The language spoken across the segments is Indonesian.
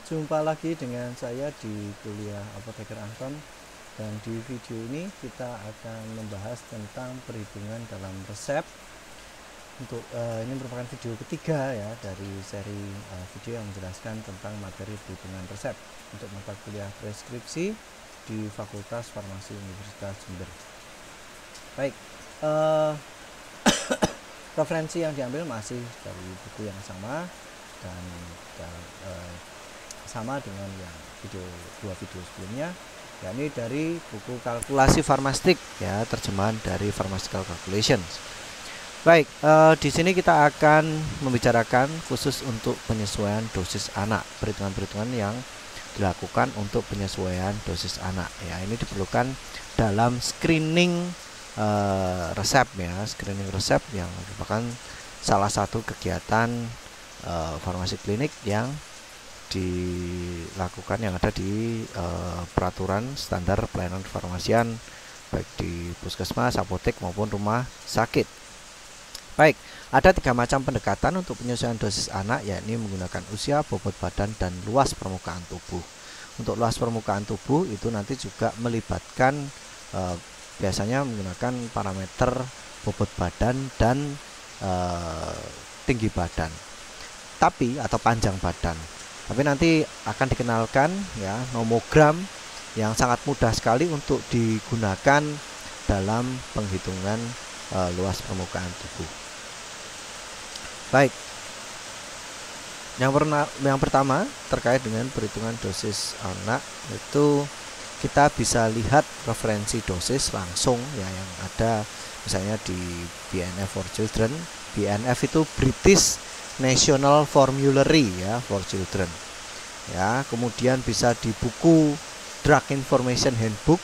Jumpa lagi dengan saya di kuliah Apoteker Anton, dan di video ini kita akan membahas tentang perhitungan dalam resep. Ini merupakan video ketiga ya dari seri video yang menjelaskan tentang materi perhitungan resep untuk mata kuliah preskripsi di Fakultas Farmasi Universitas Jember. Baik, referensi yang diambil masih dari buku yang sama dan sama dengan yang dua video sebelumnya, yakni dari buku kalkulasi farmastik ya, terjemahan dari Pharmaceutical Calculations. Baik, di sini kita akan membicarakan khusus untuk penyesuaian dosis anak, perhitungan-perhitungan yang dilakukan untuk penyesuaian dosis anak ya. Ini diperlukan dalam screening resep ya, screening resep yang merupakan salah satu kegiatan farmasi klinik yang dilakukan, yang ada di peraturan standar pelayanan kefarmasian baik di puskesmas, apotek maupun rumah sakit. Baik, ada 3 macam pendekatan untuk penyesuaian dosis anak, yakni menggunakan usia, bobot badan, dan luas permukaan tubuh. Untuk luas permukaan tubuh itu nanti juga melibatkan biasanya menggunakan parameter bobot badan dan tinggi badan, atau panjang badan. Tapi nanti akan dikenalkan ya nomogram yang sangat mudah sekali untuk digunakan dalam penghitungan luas permukaan tubuh. Baik, yang pertama terkait dengan perhitungan dosis anak, itu kita bisa lihat referensi dosis langsung ya yang ada misalnya di BNF for Children. BNF itu British National Formulary ya for Children ya. Kemudian bisa di buku Drug Information Handbook,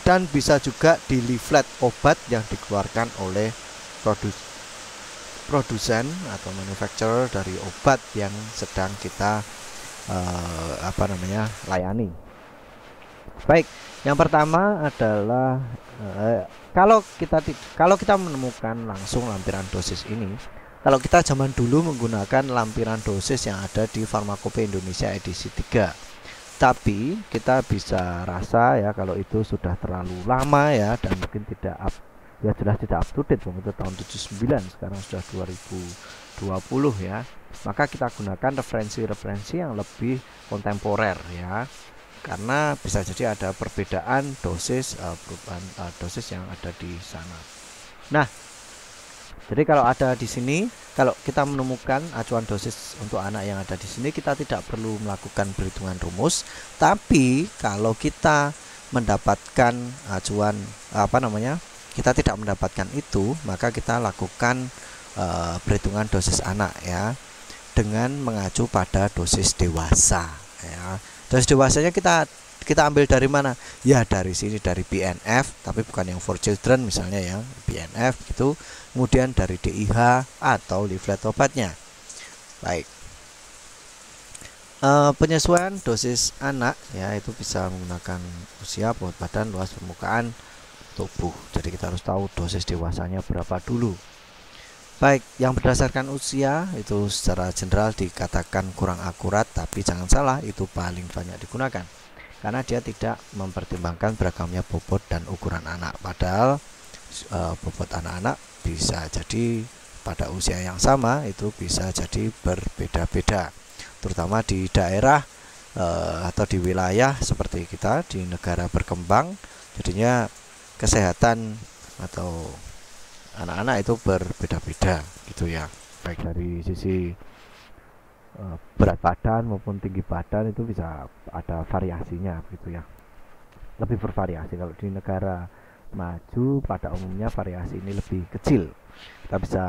dan bisa juga di leaflet obat yang dikeluarkan oleh produsen atau manufacturer dari obat yang sedang kita layani. Baik, yang pertama adalah kalau kita menemukan langsung lampiran dosis ini, kalau kita zaman dulu menggunakan lampiran dosis yang ada di Farmakope Indonesia edisi 3. Tapi kita bisa rasa ya kalau itu sudah terlalu lama ya, dan mungkin jelas tidak up to date, itu tahun 79, sekarang sudah 2020 ya. Maka kita gunakan referensi yang lebih kontemporer ya, karena bisa jadi ada perbedaan dosis, dosis yang ada di sana. Nah, jadi kalau ada di sini, kalau kita menemukan acuan dosis untuk anak yang ada di sini, kita tidak perlu melakukan perhitungan rumus. Tapi kalau kita mendapatkan acuan kita tidak mendapatkan itu, maka kita lakukan perhitungan dosis anak ya dengan mengacu pada dosis dewasa ya. Dosis dewasanya kita ambil dari mana? Ya dari sini, dari BNF, tapi bukan yang for children misalnya ya, BNF gitu. Kemudian dari DIH atau leaflet obatnya. Baik. Penyesuaian dosis anak ya itu bisa menggunakan usia, bobot badan, luas permukaan tubuh. Jadi kita harus tahu dosis dewasanya berapa dulu. Baik, yang berdasarkan usia itu secara general dikatakan kurang akurat, tapi jangan salah, itu paling banyak digunakan karena dia tidak mempertimbangkan beragamnya bobot dan ukuran anak. Padahal bobot anak-anak bisa jadi pada usia yang sama itu bisa jadi berbeda-beda, terutama di daerah atau di wilayah seperti kita di negara berkembang. Jadinya kesehatan atau anak-anak itu berbeda-beda gitu ya, baik dari sisi berat badan maupun tinggi badan itu bisa ada variasinya gitu ya, lebih bervariasi. Kalau di negara maju pada umumnya variasi ini lebih kecil. Kita bisa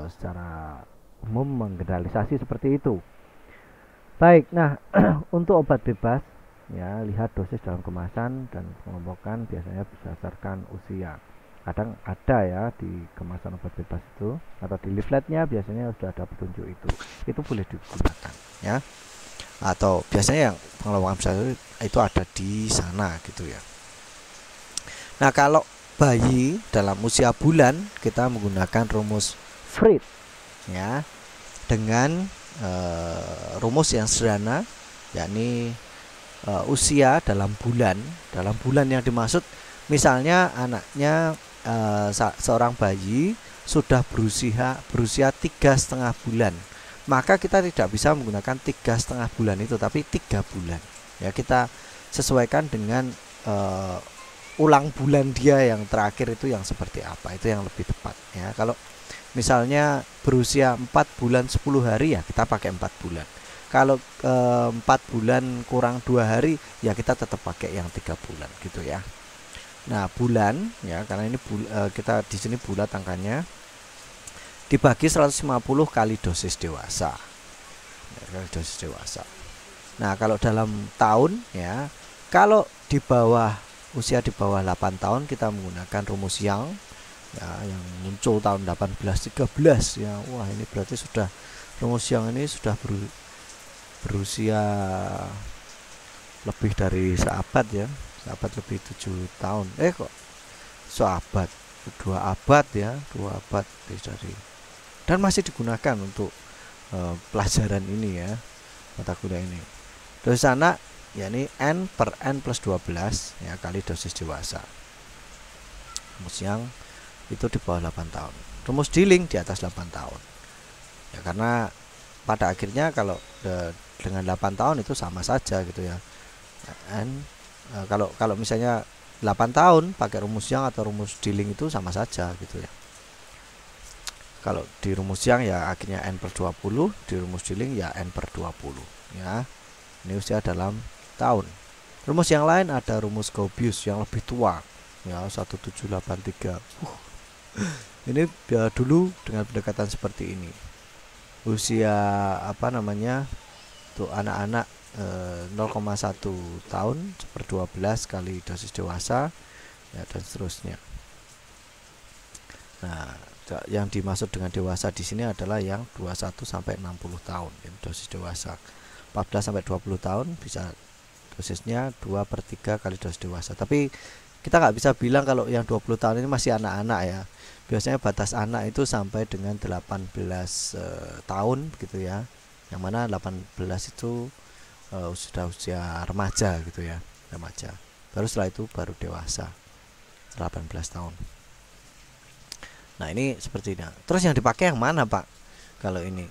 secara umum menggeneralisasi seperti itu. Baik, nah untuk obat bebas ya, lihat dosis dalam kemasan dan pengelompokan biasanya berdasarkan usia. Kadang ada ya di kemasan obat bebas itu atau di leafletnya biasanya sudah ada petunjuk itu boleh digunakan ya, atau biasanya yang pengelompokan besar itu ada di sana gitu ya. Nah, kalau bayi dalam usia bulan kita menggunakan rumus Fried ya, dengan rumus yang sederhana, yakni usia dalam bulan. Dalam bulan yang dimaksud misalnya anaknya seorang bayi sudah berusia 3,5 bulan, maka kita tidak bisa menggunakan 3,5 bulan itu, tapi 3 bulan. Ya, kita sesuaikan dengan ulang bulan dia yang terakhir itu yang seperti apa, itu yang lebih tepat ya. Kalau misalnya berusia 4 bulan 10 hari ya kita pakai 4 bulan. Kalau 4 bulan kurang 2 hari ya kita tetap pakai yang 3 bulan gitu ya. Nah, bulan ya, karena ini kita di sini bulat angkanya, dibagi 150 kali dosis dewasa. Ya, kali dosis dewasa. Nah, kalau dalam tahun ya, kalau di bawah usia di bawah 8 tahun kita menggunakan rumus Young ya, yang muncul tahun 1813 ya. Wah, ini berarti sudah rumus Young ini sudah berusia lebih dari seabad ya. Seabad lebih 7 tahun. Kok seabad, 2 abad ya, 2 abad dari, dan masih digunakan untuk pelajaran ini ya, mata kuliah ini. Dosis anak yakni N per N plus 12 ya, kali dosis dewasa. Rumus yang itu di bawah 8 tahun. Rumus Dilling di atas 8 tahun. Ya, karena pada akhirnya kalau dengan 8 tahun itu sama saja gitu ya. N kalau misalnya 8 tahun pakai rumus Young atau rumus Dilling itu sama saja gitu ya. Kalau di rumus Young ya akhirnya N per 20, di rumus Dilling ya N per 20 ya. Ini usia dalam tahun. Rumus yang lain ada rumus Gaussius yang lebih tua ya, 1783. Ini ya, dulu dengan pendekatan seperti ini. Usia apa namanya? Tuh anak-anak 0,1 tahun per 12 kali dosis dewasa ya, dan seterusnya. Nah, yang dimaksud dengan dewasa di sini adalah yang 21 sampai 60 tahun ya, dosis dewasa. 14 sampai 20 tahun bisa dosisnya 2/3 kali dosis dewasa. Tapi kita nggak bisa bilang kalau yang 20 tahun ini masih anak-anak ya. Biasanya batas anak itu sampai dengan 18 tahun begitu ya. Yang mana 18 itu sudah usia remaja gitu ya, remaja. Baru setelah itu baru dewasa, 18 tahun. Nah, ini seperti ini. Terus yang dipakai yang mana, Pak? Kalau ini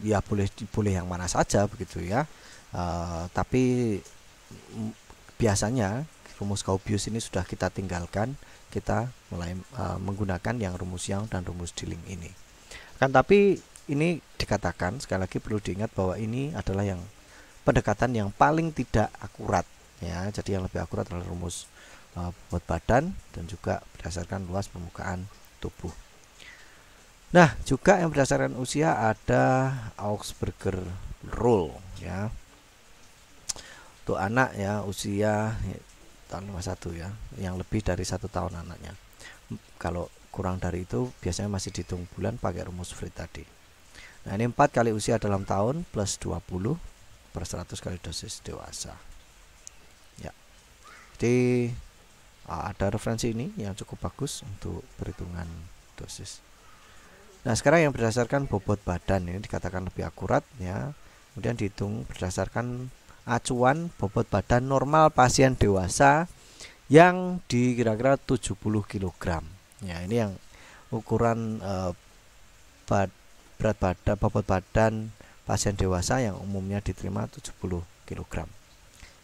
ya boleh yang mana saja begitu ya. Tapi biasanya rumus Gaussius ini sudah kita tinggalkan, kita mulai menggunakan yang rumus Young dan rumus Dilling ini. Kan tapi ini dikatakan, sekali lagi perlu diingat bahwa ini adalah yang pendekatan yang paling tidak akurat ya. Jadi yang lebih akurat adalah rumus bobot badan dan juga berdasarkan luas permukaan tubuh. Nah, juga yang berdasarkan usia ada Augsburger Rule ya. Untuk anak ya usia tahun 51 ya, yang lebih dari 1 tahun anaknya. Kalau kurang dari itu biasanya masih dihitung bulan pakai rumus Freud tadi. Nah, ini 4 kali usia dalam tahun plus 20 per 100 kali dosis dewasa. Ya. Jadi ada referensi ini yang cukup bagus untuk perhitungan dosis. Nah, sekarang yang berdasarkan bobot badan ini dikatakan lebih akurat ya. Kemudian dihitung berdasarkan acuan bobot badan normal pasien dewasa yang dikira-kira 70 kg. Ya, ini yang ukuran berat badan, bobot badan pasien dewasa yang umumnya diterima 70 kg.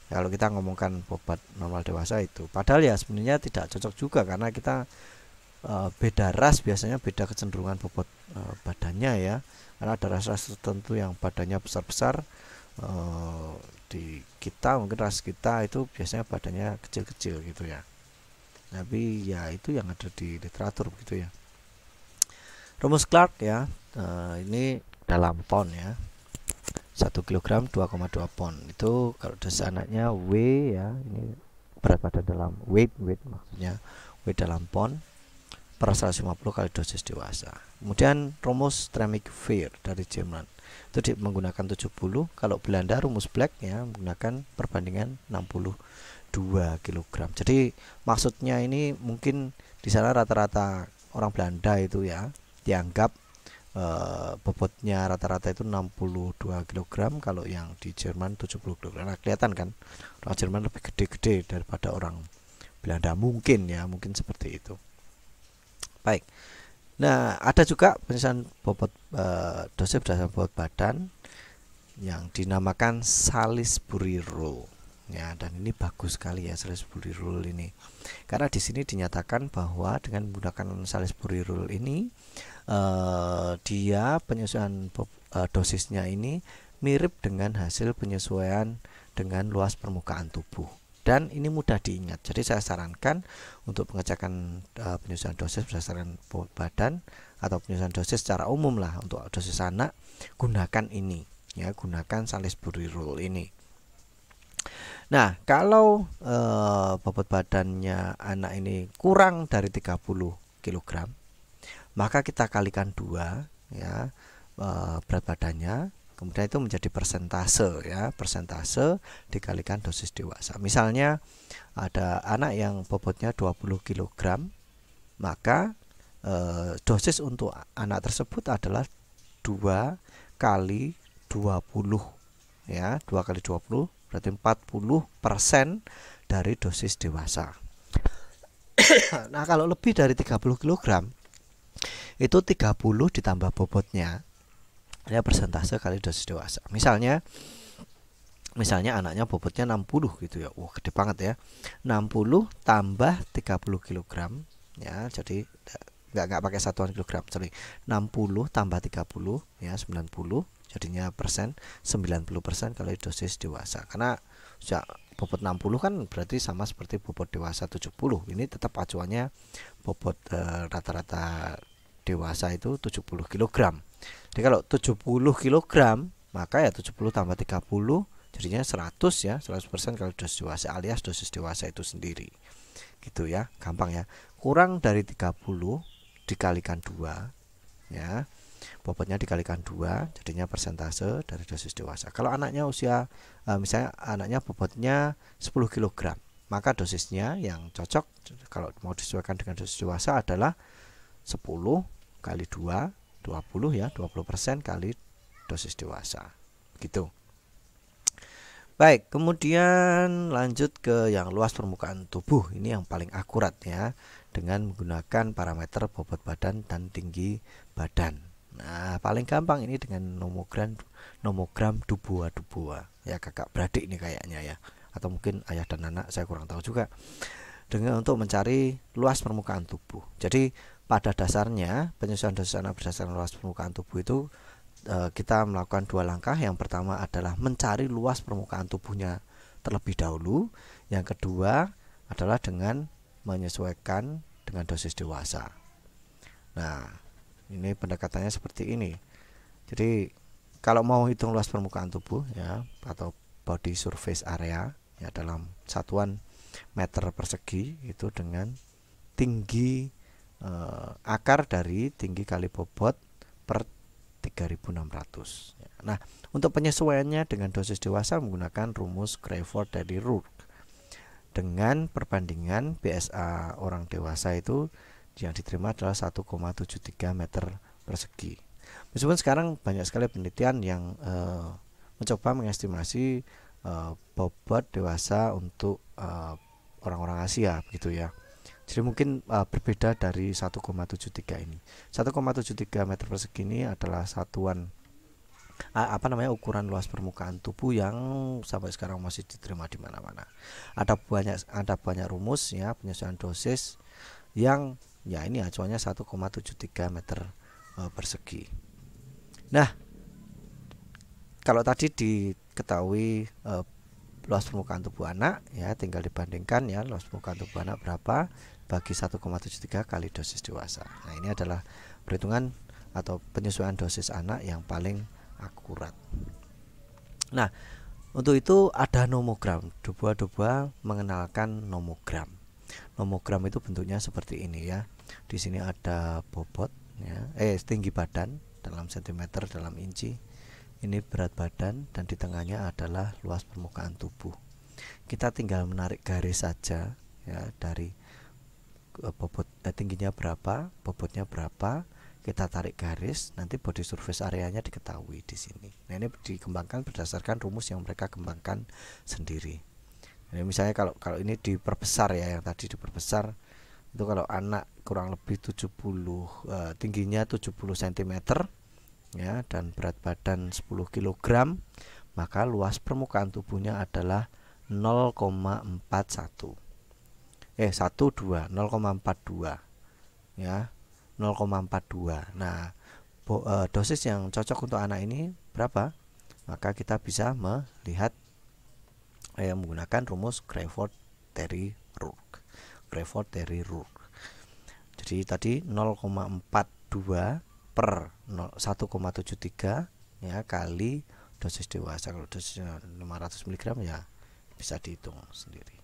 Ya, kalau kita ngomongkan bobot normal dewasa itu, padahal ya sebenarnya tidak cocok juga karena kita beda ras biasanya beda kecenderungan bobot badannya ya. Karena ada ras-ras tertentu yang badannya besar-besar, di kita mungkin ras kita itu biasanya badannya kecil-kecil gitu ya. Tapi ya itu yang ada di literatur begitu ya. Rumus Clark ya, ini dalam pon ya. 1 kg 2,2 pon. Itu kalau dosis anaknya W ya, ini berat badan dalam weight maksudnya weight dalam pon per 150 kali dosis dewasa. Kemudian rumus Tremik-Veer dari Jerman itu menggunakan 70. Kalau Belanda rumus Black ya menggunakan perbandingan 62 kg. Jadi maksudnya ini mungkin di sana rata-rata orang Belanda itu ya dianggap bobotnya rata-rata itu 62 kg, kalau yang di Jerman 70 kg. Nah, kelihatan kan orang Jerman lebih gede-gede daripada orang Belanda, mungkin ya, mungkin seperti itu. Baik. Nah, ada juga penyesuaian bobot dosis berdasarkan bobot badan yang dinamakan Salisbury Rule. Ya, dan ini bagus sekali ya Salisbury Rule ini. Karena di sini dinyatakan bahwa dengan menggunakan Salisbury Rule ini dia penyesuaian dosisnya ini mirip dengan hasil penyesuaian dengan luas permukaan tubuh. Dan ini mudah diingat. Jadi saya sarankan untuk pengecekan penyesuaian dosis berdasarkan bobot badan atau penyesuaian dosis secara umum lah untuk dosis anak, gunakan ini ya, gunakan Salisbury Rule ini. Nah, kalau bobot badannya anak ini kurang dari 30 kg, maka kita kalikan 2 ya, berat badannya, kemudian itu menjadi persentase ya, persentase dikalikan dosis dewasa. Misalnya ada anak yang bobotnya 20 kg, maka dosis untuk anak tersebut adalah 2 kali 20 ya, 2 kali 20 berarti 40% dari dosis dewasa. Nah, kalau lebih dari 30 kg itu 30 ditambah bobotnya ya, persentase kali dosis dewasa. Misalnya anaknya bobotnya 60 gitu ya. Wah, gede banget ya. 60 tambah 30 kg ya. Jadi nggak pakai satuan kilogram, sorry. 60 tambah 30 ya, 90, jadinya persen 90% kali dosis dewasa. Karena sejak bobot 60 kan berarti sama seperti bobot dewasa 70. Ini tetap acuannya bobot rata-rata dewasa itu 70 kg. Jadi kalau 70 kg, maka ya 70 tambah 30 jadinya 100 ya, 100% kali dosis dewasa alias dosis dewasa itu sendiri. Gitu ya, gampang ya. Kurang dari 30 dikalikan 2 ya. Bobotnya dikalikan 2 jadinya persentase dari dosis dewasa. Kalau anaknya usia misalnya anaknya bobotnya 10 kg, maka dosisnya yang cocok kalau mau disesuaikan dengan dosis dewasa adalah 10 kali 2, 20 ya, 20% kali dosis dewasa. Gitu. Baik, kemudian lanjut ke yang luas permukaan tubuh. Ini yang paling akurat ya, dengan menggunakan parameter bobot badan dan tinggi badan. Nah, paling gampang ini dengan nomogram Dubois. Ya, kakak beradik ini kayaknya ya, atau mungkin ayah dan anak, saya kurang tahu juga. Dengan untuk mencari luas permukaan tubuh. Jadi pada dasarnya penyesuaian dosis anak berdasarkan luas permukaan tubuh itu kita melakukan 2 langkah. Yang pertama adalah mencari luas permukaan tubuhnya terlebih dahulu. Yang kedua adalah dengan menyesuaikan dengan dosis dewasa. Nah, ini pendekatannya seperti ini. Jadi kalau mau hitung luas permukaan tubuh ya, atau body surface area ya, dalam satuan meter persegi itu dengan tinggi akar dari tinggi kali bobot per 3600. Nah, untuk penyesuaiannya dengan dosis dewasa menggunakan rumus Crawford-Rule dengan perbandingan BSA orang dewasa itu yang diterima adalah 1,73 meter persegi. Meskipun sekarang banyak sekali penelitian yang mencoba mengestimasi bobot dewasa untuk orang-orang Asia begitu ya. Jadi mungkin berbeda dari 1,73 ini. 1,73 meter persegi ini adalah satuan ukuran luas permukaan tubuh yang sampai sekarang masih diterima di mana-mana. Ada banyak rumus ya penyesuaian dosis yang ya ini acuannya 1,73 meter persegi. Nah, kalau tadi diketahui luas permukaan tubuh anak ya, tinggal dibandingkan ya luas permukaan tubuh anak berapa bagi 1,73 kali dosis dewasa. Nah, ini adalah perhitungan atau penyesuaian dosis anak yang paling akurat. Nah, untuk itu ada nomogram. Dubois mengenalkan nomogram. Nomogram itu bentuknya seperti ini ya. Di sini ada bobot ya, tinggi badan dalam sentimeter, dalam inci. Ini berat badan dan di tengahnya adalah luas permukaan tubuh. Kita tinggal menarik garis saja ya dari bobot tingginya berapa, bobotnya berapa, kita tarik garis, nanti body surface areanya diketahui di sini. Nah, ini dikembangkan berdasarkan rumus yang mereka kembangkan sendiri. Nah, misalnya kalau ini diperbesar ya, yang tadi diperbesar itu kalau anak kurang lebih 70 tingginya 70 cm ya, dan berat badan 10 kg, maka luas permukaan tubuhnya adalah 0,41 0,42 ya, 0,42. Nah, dosis yang cocok untuk anak ini berapa? Maka kita bisa melihat menggunakan rumus Crawford-Terry-Rourke. Jadi tadi 0,42 per 1,73 ya kali dosis dewasa. Kalau dosisnya 500 mg ya bisa dihitung sendiri.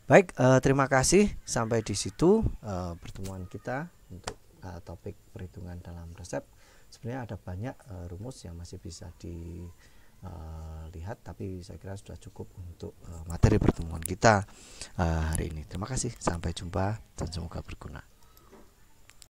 Baik, terima kasih. Sampai di situ pertemuan kita untuk topik perhitungan dalam resep. Sebenarnya ada banyak rumus yang masih bisa dilihat, tapi saya kira sudah cukup untuk materi pertemuan kita hari ini. Terima kasih, sampai jumpa dan semoga berguna.